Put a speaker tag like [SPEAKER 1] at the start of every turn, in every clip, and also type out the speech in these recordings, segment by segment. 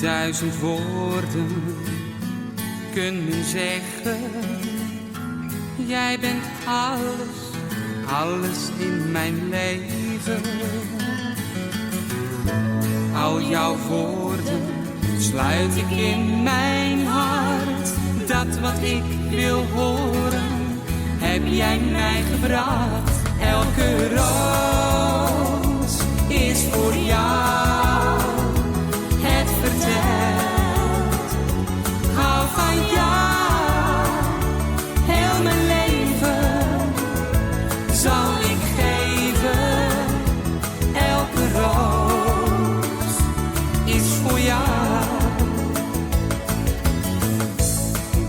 [SPEAKER 1] 1000 woorden kunnen zeggen. Jij bent alles, alles in mijn leven. Al jouw woorden sluit ik in mijn hart. Dat wat ik wil horen, heb jij mij gebracht. Elke roos is voor jou. Het vertelt, hou van jou. Heel mijn leven zal ik geven. Elke roos is voor jou.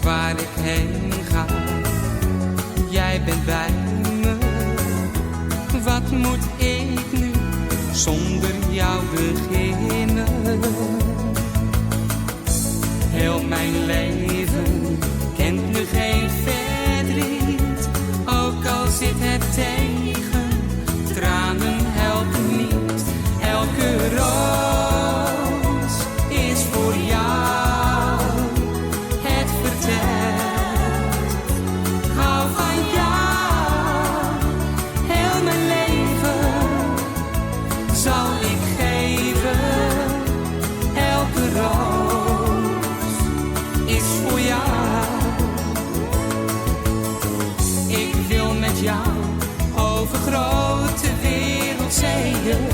[SPEAKER 1] Waar ik heen ga, jij bent bij me. Wat moet ik nu zonder jou beginnen? Heel mijn leven kent nu geen verdriet. Ook al zit het tegen, tranen helpen niet. Elke roos is voor jou. Het vertelt, hou van jou. Heel mijn leven zal ik geven. Elke roos is voor jou. Ik wil met jou over grote wereldzeeën,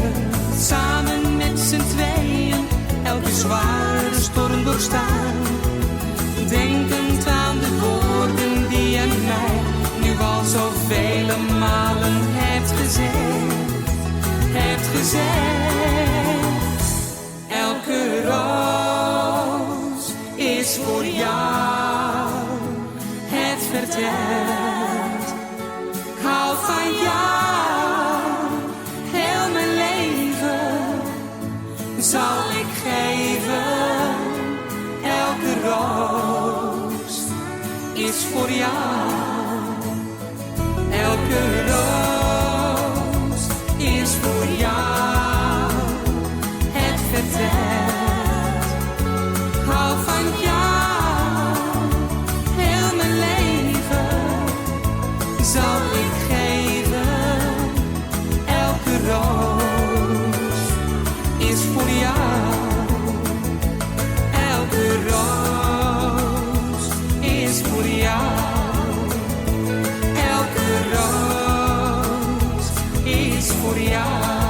[SPEAKER 1] samen met z'n tweeën, elke zware storm doorstaan. Denkend aan de woorden die je mij nu al zoveel malen hebt gezegd. Elke roos is voor jou. Het vertelt, ik hou van jou. Heel mijn leven zal ik geven. Elke roos is voor jou. Elke roos is voor jou. Het vertelt, ik hou van jou. Heel mijn leven zal ik geven. Elke roos is voor jou. Elke roos is voor jou. Elke roos is voor jou.